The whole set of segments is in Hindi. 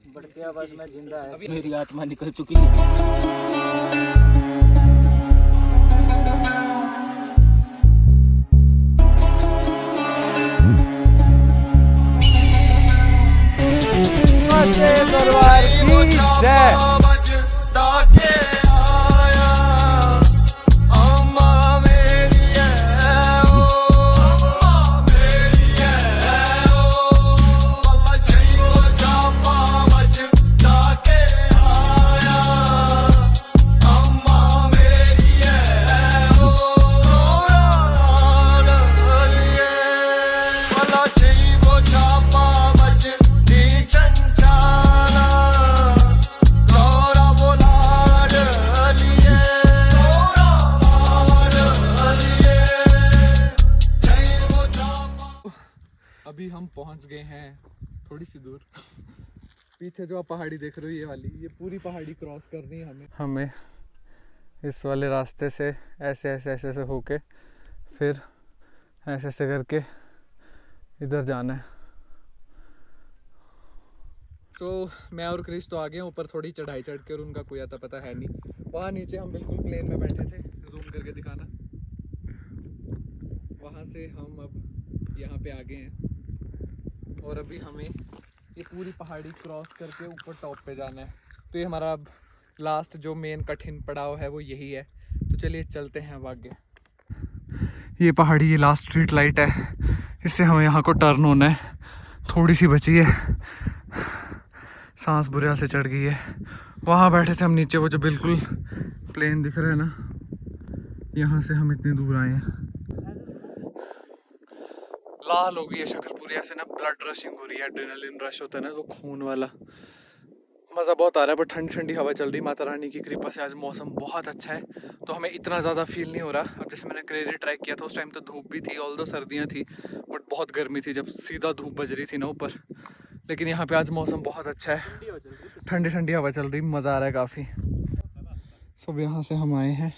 बढ़ते आवाज में जिंदा है, मेरी आत्मा निकल चुकी है। दरबार की जय। अभी हम पहुंच गए हैं थोड़ी सी दूर। पीछे जो आप पहाड़ी देख रहे हो ये वाली, ये पूरी पहाड़ी क्रॉस करनी है हमें इस वाले रास्ते से ऐसे ऐसे ऐसे ऐसे होके फिर ऐसे ऐसे करके इधर जाना है। मैं और क्रिस तो आ गए ऊपर, थोड़ी चढ़ाई चढ़ के, और उनका कोई आता पता है नहीं। वहाँ नीचे हम बिल्कुल प्लेन में बैठे थे, जूम करके दिखाना। वहाँ से हम अब यहाँ पे आ गए हैं और अभी हमें ये पूरी पहाड़ी क्रॉस करके ऊपर टॉप पे जाना है। तो ये हमारा अब लास्ट जो मेन कठिन पड़ाव है वो यही है। तो चलिए चलते हैं अब आगे। ये पहाड़ी, ये लास्ट स्ट्रीट लाइट है, इससे हमें यहाँ को टर्न होना है। थोड़ी सी बची है, सांस बुरे हाल से चढ़ गई है। वहाँ बैठे थे हम नीचे, वो जो बिल्कुल प्लेन दिख रहा है ना, यहाँ से हम इतनी दूर आए हैं। लाल हो गई है शक्ल पूरी, ऐसे ना ब्लड रशिंग हो रही है, एड्रेनलिन रश होता है ना वो खून वाला। मज़ा बहुत आ रहा है, बट ठंडी ठंडी हवा चल रही। माता रानी की कृपा से आज मौसम बहुत अच्छा है, तो हमें इतना ज़्यादा फील नहीं हो रहा। अब जैसे मैंने क्रेरी ट्रैक किया था उस टाइम तो धूप भी थी, ऑल्दो सर्दियाँ थी, बट बहुत गर्मी थी जब सीधा धूप बज रही थी ना ऊपर। लेकिन यहाँ पे आज मौसम बहुत अच्छा है, ठंडी ठंडी हवा चल रही, मज़ा आ रहा है काफ़ी। सब यहाँ से हम आए हैं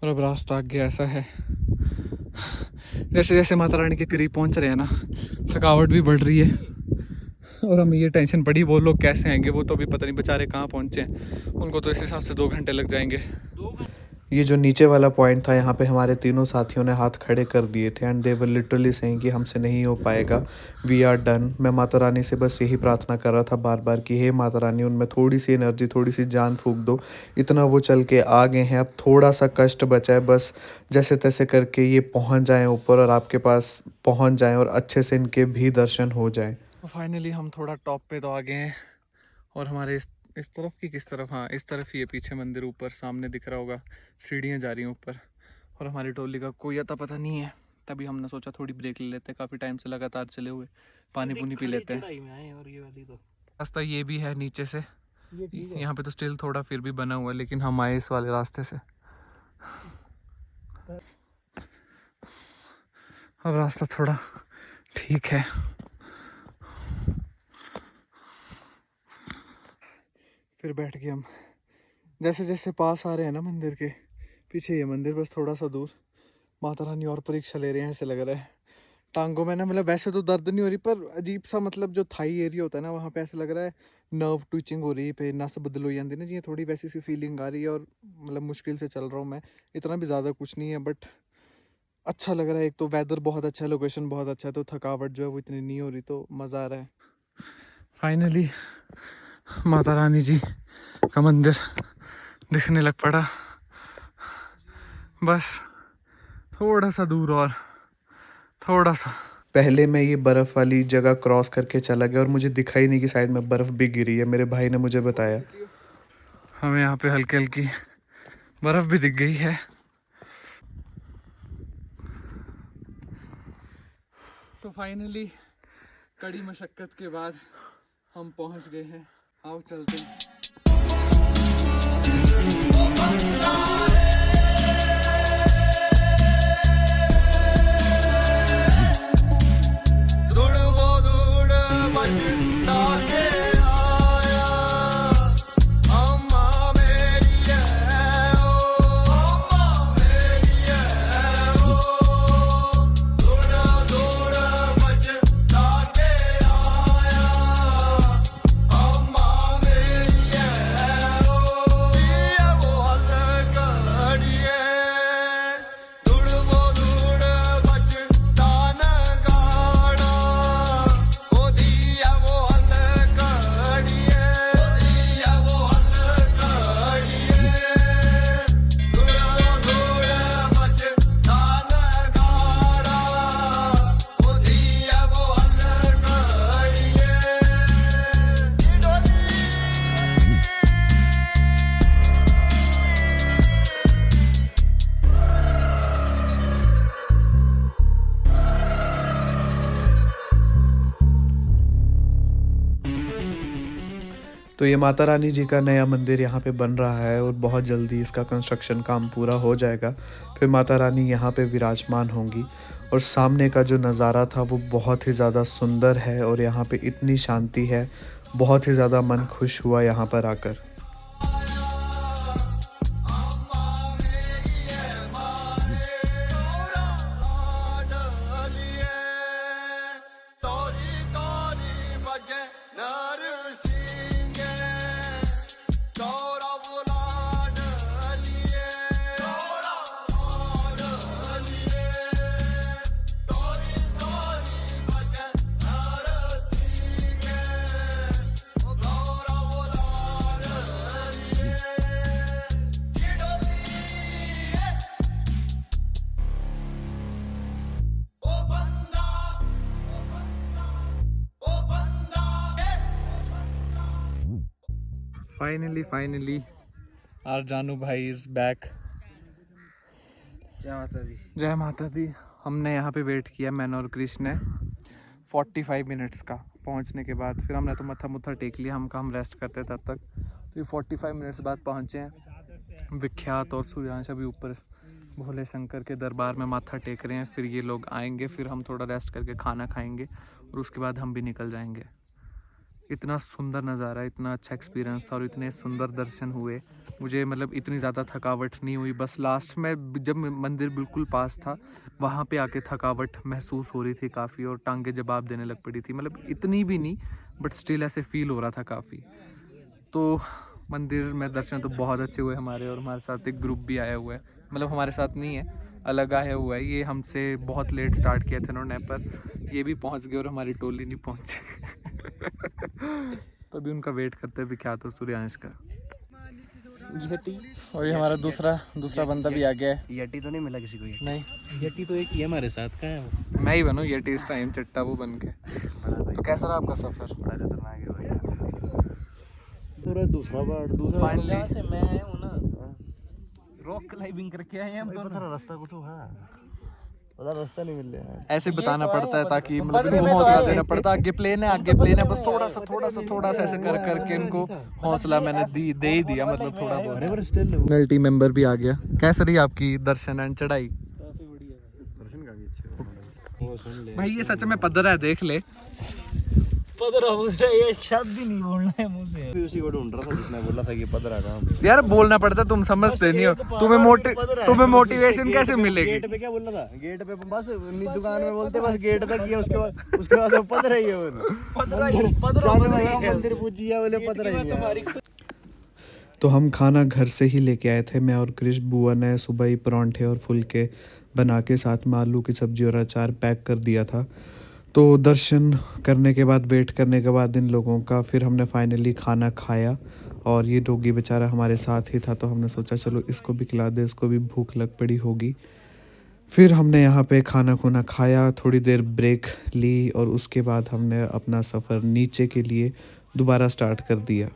और अब रास्ता आगे ऐसा है, जैसे जैसे माता रानी के करीब पहुँच रहे हैं ना, थकावट भी बढ़ रही है। और हमें ये टेंशन पड़ी वो लोग कैसे आएंगे, वो तो अभी पता नहीं बेचारे कहाँ पहुँचे हैं। उनको तो इस हिसाब से 2 घंटे लग जाएंगे। ये जो नीचे वाला पॉइंट था, यहाँ पे हमारे तीनों साथियों ने हाथ खड़े कर दिए थे and they were literally saying कि हमसे नहीं हो पाएगा, वी आर डन। मैं माता रानी से बस यही प्रार्थना कर रहा था बार बार कि हे माता रानी, उनमें थोड़ी सी एनर्जी, थोड़ी सी जान फूंक दो। इतना वो चल के आ गए हैं, अब थोड़ा सा कष्ट बचा है, बस जैसे तैसे करके ये पहुँच जाएँ ऊपर और आपके पास पहुँच जाएँ और अच्छे से इनके भी दर्शन हो जाएँ। फाइनली हम थोड़ा टॉप पे तो आ गए हैं और हमारे इस तरफ की किस तरफ, हाँ इस तरफ ही है पीछे मंदिर, ऊपर सामने दिख रहा होगा, सीढ़ियाँ जा रही हैं ऊपर। और हमारी टोली का कोई अता पता नहीं है, तभी हमने सोचा थोड़ी ब्रेक ले लेते हैं, काफ़ी टाइम से लगातार चले हुए, पानी पुनी पी लेते हैं। रास्ता ये भी है नीचे से, यहाँ पे तो स्टिल थोड़ा फिर भी बना हुआ है, लेकिन हम आए इस वाले रास्ते से। अब रास्ता थोड़ा ठीक है। फिर बैठ गए हम, जैसे जैसे पास आ रहे हैं ना मंदिर के, पीछे ये मंदिर बस थोड़ा सा दूर, माता रानी और परीक्षा ले रहे हैं ऐसे लग रहा है। टांगों में ना, मतलब वैसे तो दर्द नहीं हो रही, पर अजीब सा, मतलब जो थाई एरिया होता है ना, वहाँ पे ऐसे लग रहा है नर्व ट्विचिंग हो रही है, पे नस बदल हो जाती है ना जी, थोड़ी वैसी सी फीलिंग आ रही है। और मतलब मुश्किल से चल रहा हूँ मैं, इतना भी ज़्यादा कुछ नहीं है, बट अच्छा लग रहा है। एक तो वेदर बहुत अच्छा है, लोकेशन बहुत अच्छा है, तो थकावट जो है वो इतनी नहीं हो रही, तो मज़ा आ रहा है। फाइनली माता रानी जी का मंदिर दिखने लग पड़ा, बस थोड़ा सा दूर और थोड़ा सा। पहले मैं ये बर्फ़ वाली जगह क्रॉस करके चला गया और मुझे दिखाई नहीं कि साइड में बर्फ़ भी गिरी है। मेरे भाई ने मुझे बताया, हमें यहाँ पे हल्की हल्की बर्फ़ भी दिख गई है। सो फाइनली कड़ी मशक्क़त के बाद हम पहुँच गए हैं। आओ चलते हैं। तो ये माता रानी जी का नया मंदिर यहाँ पे बन रहा है और बहुत जल्दी इसका कंस्ट्रक्शन काम पूरा हो जाएगा। फिर माता रानी यहाँ पे विराजमान होंगी और सामने का जो नज़ारा था वो बहुत ही ज़्यादा सुंदर है और यहाँ पे इतनी शांति है, बहुत ही ज़्यादा मन खुश हुआ यहाँ पर आकर। फाइनली आर जानू भाई इज बैक। जय माता दी। जय माता दी। हमने यहाँ पे वेट किया, मैंने और कृष्ण ने 45 मिनट्स का पहुँचने के बाद। फिर हमने तो मत्था मुत्था टेक लिया, हम रेस्ट करते तब तक। तो ये 45 मिनट्स बाद पहुँचे हैं। विख्यात और सूर्यांश अभी ऊपर भोले शंकर के दरबार में माथा टेक रहे हैं। फिर ये लोग आएंगे, फिर हम थोड़ा रेस्ट करके खाना खाएंगे और उसके बाद हम भी निकल जाएंगे। इतना सुंदर नज़ारा, इतना अच्छा एक्सपीरियंस था और इतने सुंदर दर्शन हुए। मुझे मतलब इतनी ज़्यादा थकावट नहीं हुई, बस लास्ट में जब मंदिर बिल्कुल पास था वहाँ पे आके थकावट महसूस हो रही थी काफ़ी और टांगे जवाब देने लग पड़ी थी। मतलब इतनी भी नहीं, बट स्टिल ऐसे फील हो रहा था काफ़ी। तो मंदिर में दर्शन तो बहुत अच्छे हुए हमारे, और हमारे साथ एक ग्रुप भी आया हुआ है। मतलब हमारे साथ नहीं है, अलग आया हुआ है। ये हमसे बहुत लेट स्टार्ट किया था इन्होंने, पर ये भी पहुंच गए और हमारी टोली नहीं पहुंची। तो अभी उनका वेट करते हैं विख्यात और सूर्यांश का। यटी और ये हमारा दूसरा बंदा भी आ गया है। यटी तो नहीं मिला किसी को ये? नहीं, यटी तो एक ही है हमारे साथ। कहाँ है वो? मैं ही बनूँ ये इस टाइम, चट्टा वो बन के। तो कैसा रहा आपका सफ़र? बड़ा खतरनाक है भाई। पूरा दूसरा Finally- जहाँ से मैं आया हूँ ना, रॉक क्लाइंबिंग करके आए हैं हम दोनों। रास्ता कुछ है, पता रास्ता नहीं मिल रहा है। ऐसे बताना तो पड़ता है आया, ताकि पता- मतलब पता इनको नहीं, हौसला मैं तो देना आया। पड़ता। आगे प्लेन है, आगे प्लेन है, बस थोड़ा सा ऐसे कर करके इनको हौसला मैंने दे ही दिया, मतलब थोड़ा बहुत। नल टीम मेंबर भी आ गया। कैसे रही आपकी दर्शन एंड चढ़ाई? दर्शन का भी अच्छे भाई ये सच में पद्धर है, देख ले। ये शब्द ही नहीं बोलना है मुंह से। भी उसी को ढूंढ रहा था जिसने बोला था कि पदरा कहाँ पे। यार बोलना पड़ता, तुम समझते नहीं हो। तुम्हें मोटिवेशन कैसे मिलेगी? गेट पे क्या बोल रहा था? गेट पे बस दुकान में बोलते बस गेट तक किया, उसके बाद वो पदरा ही है वो। मंदिर पूजी है बोले पदरा ही है। तो हम खाना घर से ही लेके आए थे। मैं और कृष बुआ ने सुबह ही परांठे और फुलके बना के साथ में आलू की सब्जी और अचार पैक कर दिया था। तो दर्शन करने के बाद, वेट करने के बाद इन लोगों का, फिर हमने फाइनली खाना खाया। और ये डोगी बेचारा हमारे साथ ही था, तो हमने सोचा चलो इसको भी खिला दे, इसको भी भूख लग पड़ी होगी। फिर हमने यहाँ पे खाना खुना खाया, थोड़ी देर ब्रेक ली और उसके बाद हमने अपना सफ़र नीचे के लिए दोबारा स्टार्ट कर दिया।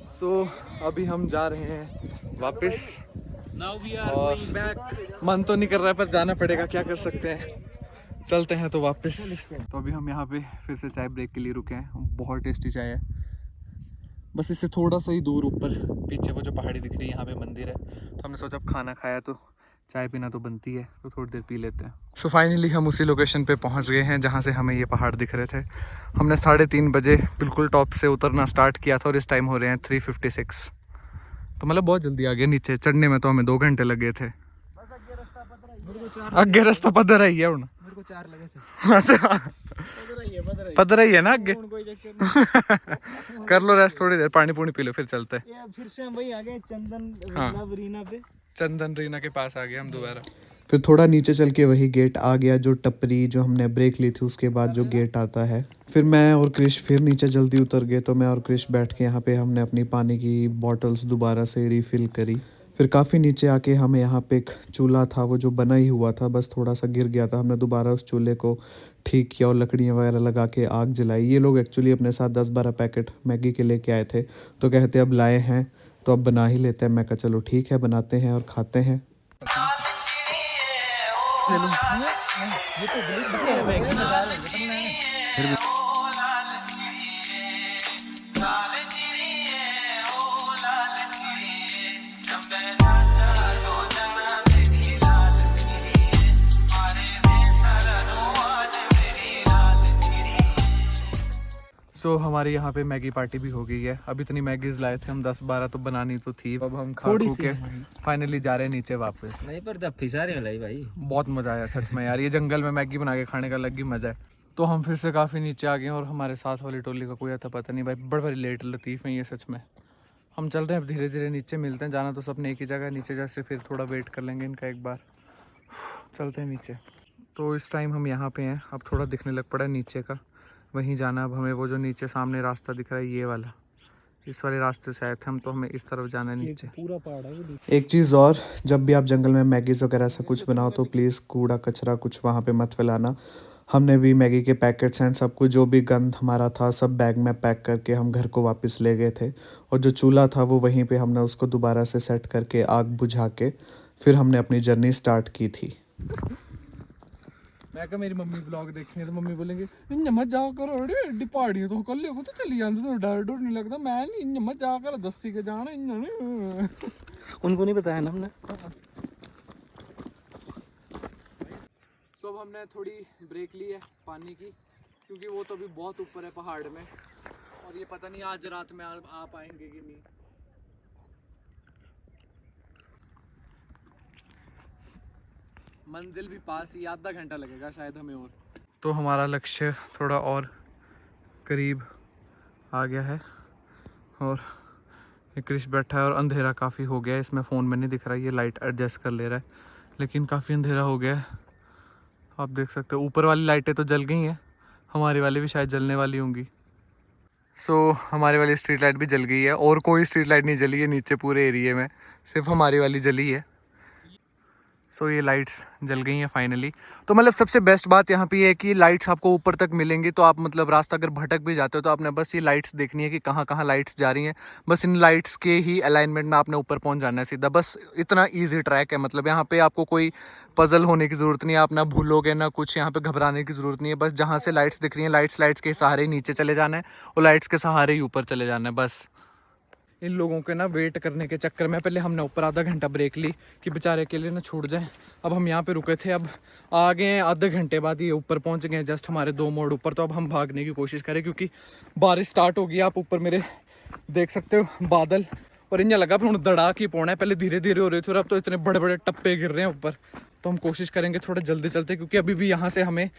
सो अभी हम जा रहे हैं वापस। Now we are और going back. मन तो नहीं कर रहा है पर जाना पड़ेगा, क्या कर सकते हैं। चलते हैं तो वापस। तो अभी हम यहाँ पे फिर से चाय ब्रेक के लिए रुके हैं। बहुत टेस्टी चाय है। बस इससे थोड़ा सा ही दूर ऊपर पीछे वो जो पहाड़ी दिख रही है, यहाँ पे मंदिर है। तो हमने सोचा अब खाना खाया तो चाय पीना तो बनती है, तो थोड़ी देर पी लेते हैं। सो फाइनली हम उसी लोकेशन पे पहुँच गए हैं जहाँ से हमें ये पहाड़ दिख रहे थे। हमने 3:30 बजे बिल्कुल टॉप से उतरना स्टार्ट किया था और इस टाइम हो रहे हैं 3:56। तो मतलब बहुत जल्दी आ गए। नीचे चढ़ने में तो हमें 2 घंटे लगे थे। आगे रास्ता पधर ही है। मेरे को 4 लगे थे। अच्छा पधर ही है ना आगे। कोई चक्कर नहीं। कर लो रेस्ट थोड़ी देर, पानी पूनी पी लो, फिर चलते हैं। ये फिर से हम वही आ गए चंदन हाँ। मतलब रीना पे। चंदन रीना के पास आ गए हम दोबारा। फिर थोड़ा नीचे चल के वही गेट आ गया, जो टपरी जो हमने ब्रेक ली थी उसके बाद जो गेट आता है। फिर मैं और कृष फिर नीचे जल्दी उतर गए। तो मैं और कृष बैठ के यहाँ पे हमने अपनी पानी की बॉटल्स दोबारा से रिफ़िल करी। फिर काफ़ी नीचे आके हमें यहाँ पे एक चूल्हा था, वो जो बना ही हुआ था, बस थोड़ा सा गिर गया था। हमने दोबारा उस चूल्हे को ठीक किया और लकड़ियाँ वगैरह लगा के आग जलाई। ये लोग एक्चुअली अपने साथ 10-12 पैकेट मैगी के लेके आए थे, तो कहते अब लाए हैं तो अब बना ही लेते हैं। मैं कहा चलो ठीक है, बनाते हैं और खाते हैं। सो हमारे यहाँ पे मैगी पार्टी भी हो गई है। अब इतनी मैगीज लाए थे हम, 10-12 तो बनानी तो थी। अब हम खा खू के फाइनली जा रहे हैं नीचे वापस। नहीं पर जब फिसा रहे हो भाई, बहुत मज़ा आया सच में यार, ये जंगल में मैगी बना के खाने का अलग ही मज़ा है। तो हम फिर से काफ़ी नीचे आ गए और हमारे साथ वाली टोली का कोई आता पता नहीं भाई, बड़ी लेट लतीफ़ है ये सच में। हम चल रहे हैं अब धीरे धीरे नीचे, मिलते हैं। जाना तो सब ने एक ही जगह नीचे, जैसे फिर थोड़ा वेट कर लेंगे इनका एक बार, चलते हैं नीचे। तो इस टाइम हम यहाँ पे हैं, अब थोड़ा दिखने लग पड़ा है नीचे का, वहीं जाना अब हमें। वो जो नीचे सामने रास्ता दिख रहा है ये वाला, इस वाले रास्ते से आए थे हम, तो हमें इस तरफ जाना है नीचे। पूरा पहाड़ है। एक चीज़ और, जब भी आप जंगल में मैगीज़ वगैरह ऐसा कुछ बनाओ तो प्लीज़ कूड़ा कचरा कुछ वहाँ पे मत फैलाना। हमने भी मैगी के पैकेट्स एंड सब कुछ जो भी गंद हमारा था सब बैग में पैक करके हम घर को वापस ले गए थे। और जो चूल्हा था वो वहीं पे हमने उसको दोबारा से सेट करके आग बुझा के फिर हमने अपनी जर्नी स्टार्ट की थी। मैं कहा मेरी मम्मी व्लॉग देखेंगे तो मम्मी बोलेंगे इन मत जाओ करो, एड्डी पहाड़ियों तो कल को तो चली जाते तो डर डर नहीं लगता। मैं नहीं इन मत जा कर दस्सी के जाना इन, उनको नहीं बताया ना हमने। सो अब हमने थोड़ी ब्रेक ली है पानी की, क्योंकि वो तो अभी बहुत ऊपर है पहाड़ में, और ये पता नहीं आज रात में आ पाएंगे कि नहीं। मंजिल भी पास ही, आधा घंटा लगेगा शायद हमें और। तो हमारा लक्ष्य थोड़ा और करीब आ गया है, और ये क्रिश बैठा है और अंधेरा काफ़ी हो गया है। इसमें फ़ोन में नहीं दिख रहा है, ये लाइट एडजस्ट कर ले रहा है, लेकिन काफ़ी अंधेरा हो गया है। आप देख सकते हो ऊपर वाली लाइटें तो जल गई हैं, हमारी वाली भी शायद जलने वाली होंगी। सो हमारी वाली स्ट्रीट लाइट भी जल गई है, और कोई स्ट्रीट लाइट नहीं जली है नीचे पूरे एरिए में, सिर्फ हमारी वाली जली है। सो ये लाइट्स जल गई हैं फाइनली। तो मतलब सबसे बेस्ट बात यहाँ पे ये है कि लाइट्स आपको ऊपर तक मिलेंगी, तो आप मतलब रास्ता अगर भटक भी जाते हो तो आपने बस ये लाइट्स देखनी है कि कहाँ कहाँ लाइट्स जा रही हैं, बस इन लाइट्स के ही अलाइनमेंट में आपने ऊपर पहुँच जाना है सीधा। बस इतना ईजी ट्रैक है, मतलब यहाँ पे आपको कोई पजल होने की ज़रूरत नहीं है, आप ना भूलोगे ना कुछ, यहाँ पे घबराने की ज़रूरत नहीं है। बस जहाँ से लाइट्स दिख रही हैं लाइट्स के सहारे ही नीचे चले जाना है, और लाइट्स के सहारे ही ऊपर चले जाना है बस। इन लोगों के ना वेट करने के चक्कर में पहले हमने ऊपर आधा घंटा ब्रेक ली कि बेचारे के लिए ना छूट जाए। अब हम यहाँ पे रुके थे, अब आ गए हैं आधे घंटे बाद, ये ऊपर पहुँच गए हैं जस्ट हमारे 2 मोड़ ऊपर। तो अब हम भागने की कोशिश करें, क्योंकि बारिश स्टार्ट हो गई। आप ऊपर मेरे देख सकते हो बादल, और इन्हें लगा फिर दड़ा की पौना है, पहले धीरे धीरे हो रही थी और अब तो इतने बड़े बड़े टप्पे गिर रहे हैं ऊपर। तो हम कोशिश करेंगे थोड़ा जल्दी चलते, क्योंकि अभी भी यहाँ से हमें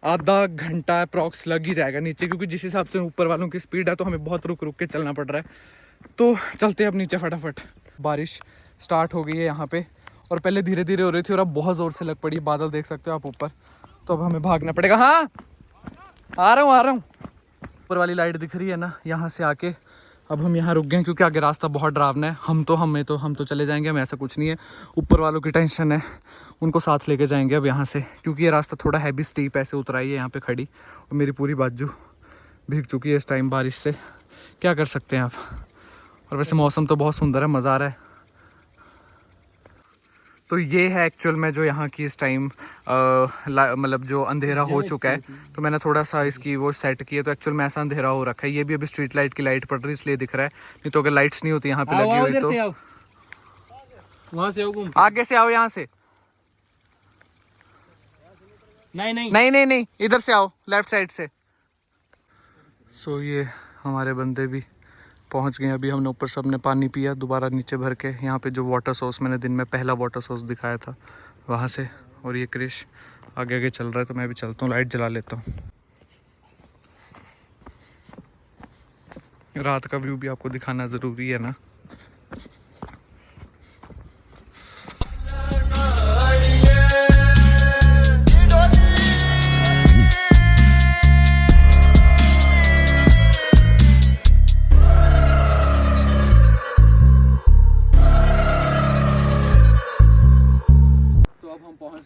आधा घंटा अप्रॉक्स लग ही जाएगा नीचे, क्योंकि जिस हिसाब से ऊपर वालों की स्पीड है तो हमें बहुत रुक रुक के चलना पड़ रहा है। तो चलते हैं अब नीचे फटाफट। बारिश स्टार्ट हो गई है यहाँ पे, और पहले धीरे धीरे हो रही थी और अब बहुत ज़ोर से लग पड़ी। बादल देख सकते हो आप ऊपर, तो अब हमें भागना पड़ेगा। हाँ आ रहा हूँ। ऊपर वाली लाइट दिख रही है ना, यहाँ से आके अब हम यहाँ रुक गए, क्योंकि आगे रास्ता बहुत डरावना है। हम तो चले जाएंगे, हमें ऐसा कुछ नहीं है। ऊपर वालों की टेंशन है, उनको साथ लेके जाएंगे अब यहाँ से, क्योंकि ये रास्ता थोड़ा हैवी स्टीप ऐसे उतराई है यहाँ पे खड़ी, और मेरी पूरी बाजू भीग चुकी है इस टाइम बारिश से। क्या कर सकते हैं आप। और वैसे मौसम तो बहुत सुंदर है, मज़ा आ रहा है। तो ये है एक्चुअल में जो यहाँ की इस टाइम मतलब जो अंधेरा हो चुका है, तो मैंने थोड़ा सा इसकी वो सेट की है, तो एक्चुअल में ऐसा अंधेरा हो रखा है। ये भी अभी स्ट्रीट लाइट की लाइट पड़ रही है इसलिए दिख रहा है, नहीं तो अगर लाइट्स नहीं होती यहाँ पे लगी हुई तो। वहाँ से आगे से आओ, यहाँ से नहीं, इधर से आओ, लेफ्ट साइड से। सो ये हमारे बंदे भी पहुंच गए। अभी हमने ऊपर सबने पानी पिया दोबारा नीचे भर के, यहाँ पे जो वाटर सोर्स मैंने दिन में पहला वाटर सोर्स दिखाया था वहाँ से। और ये क्रिश आगे आगे चल रहा है, तो मैं भी चलता हूँ, लाइट जला लेता हूँ। रात का व्यू भी आपको दिखाना ज़रूरी है ना।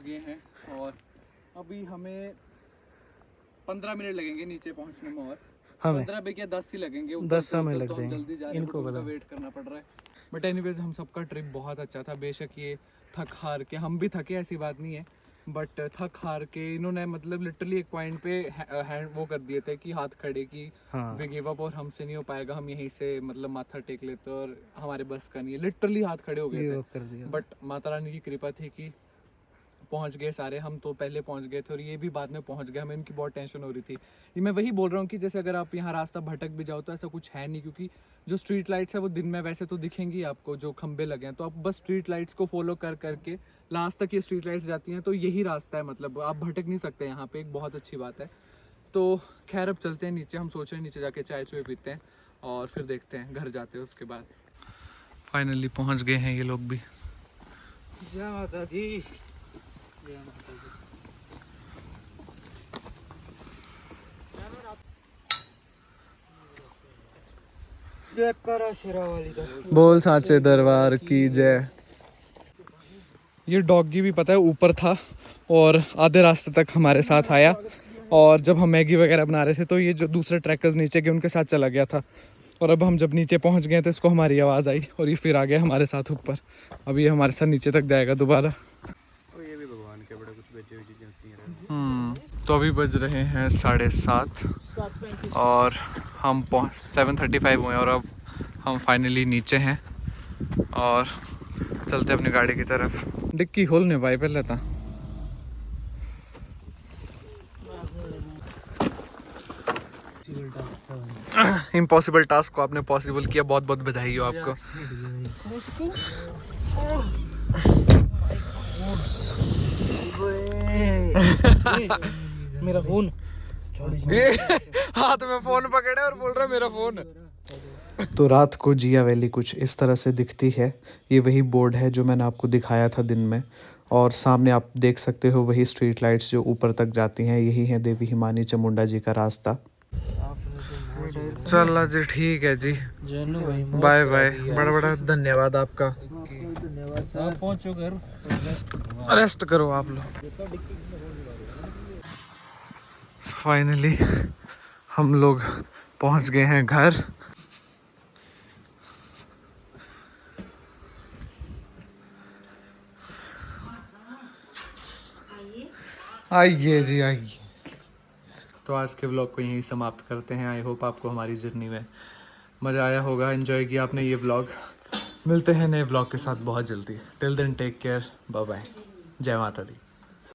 गए हैं, और अभी हमें 15 मिनट लगेंगे नीचे पहुंचने में, और 15 भी क्या 10 ही लगेंगे। 10 हमें लग जाएंगे, जल्दी जा रहे हैं, इनको वेट करना पड़ रहा है। बट एनीवेज हम सबका ट्रिप बहुत अच्छा था। बेशक ये थक हार के, हम भी थके ऐसी बात नहीं है, बट थक हार के इन्होंने मतलब लिटरली एक पॉइंट पे हैंड वो कर दिए थे कि हाथ खड़े की वी गिव अप, और हमसे नहीं हो पाएगा, हम यहीं से मतलब माथा टेक लेते और हमारे बस का नहीं है। लिटरली हाथ खड़े हो गए थे, बट माता रानी की कृपा थी कि पहुंच गए सारे, हम तो पहले पहुंच गए थे और ये भी बाद में पहुंच गए, हमें इनकी बहुत टेंशन हो रही थी। ये मैं वही बोल रहा हूँ कि जैसे अगर आप यहाँ रास्ता भटक भी जाओ तो ऐसा कुछ है नहीं, क्योंकि जो स्ट्रीट लाइट्स है वो दिन में वैसे तो दिखेंगी आपको, जो खंबे लगे हैं, तो आप बस स्ट्रीट लाइट्स को फॉलो कर करके लास्ट तक ये स्ट्रीट लाइट्स जाती हैं, तो यही रास्ता है, मतलब आप भटक नहीं सकते यहाँ पे, एक बहुत अच्छी बात है। तो खैर अब चलते हैं नीचे, हम सोच रहे हैं नीचे जाके चाय चुए पीते हैं और फिर देखते हैं घर जाते हैं उसके बाद। फाइनली पहुंच गए हैं ये लोग भी। जय माता दी, जय माता दी। जय करा शेरावाली का। बोल सांचे दरबार की जय। ये डॉगी भी पता है ऊपर था और आधे रास्ते तक हमारे साथ आया, और जब हम मैगी वगैरह बना रहे थे तो ये जो दूसरे ट्रैकर्स नीचे गए उनके साथ चला गया था, और अब हम जब नीचे पहुंच गए तो इसको हमारी आवाज़ आई और ये फिर आ गया हमारे साथ ऊपर। अब ये हमारे साथ नीचे तक जाएगा दोबारा। ये भी भगवान के बड़े कुछ बेचे हुई चीजें होती हैं। तो अभी बज रहे हैं 7:30 और हम 7:35 हुए और अब हम फाइनली नीचे हैं और चलते अपनी गाड़ी की तरफ। डिक्की खोलने भाई पहले था। इम्पॉसिबल टास्क को आपने पॉसिबल किया, बहुत बहुत बधाई हो आपको। मेरा फोन हाथ में फोन पकड़े और बोल रहा मेरा फोन। तो रात को जिया वैली कुछ इस तरह से दिखती है। ये वही बोर्ड है जो मैंने आपको दिखाया था दिन में, और सामने आप देख सकते हो वही स्ट्रीट लाइट्स जो ऊपर तक जाती हैं। यही है देवी हिमानी चामुंडा जी का रास्ता। चल जी ठीक है जी, बाय बाय, बड़ा बड़ा धन्यवाद आपका। धन्यवाद। पहुंचो घर, रेस्ट करो आप लोग। फाइनली हम लोग पहुंच गए हैं घर। आइए जी आइए। तो आज के व्लॉग को यहीं समाप्त करते हैं। आई होप आपको हमारी जर्नी में मज़ा आया होगा, एंजॉय किया आपने ये व्लॉग। मिलते हैं नए व्लॉग के साथ बहुत जल्दी। Till then take care, bye bye, जय माता दी।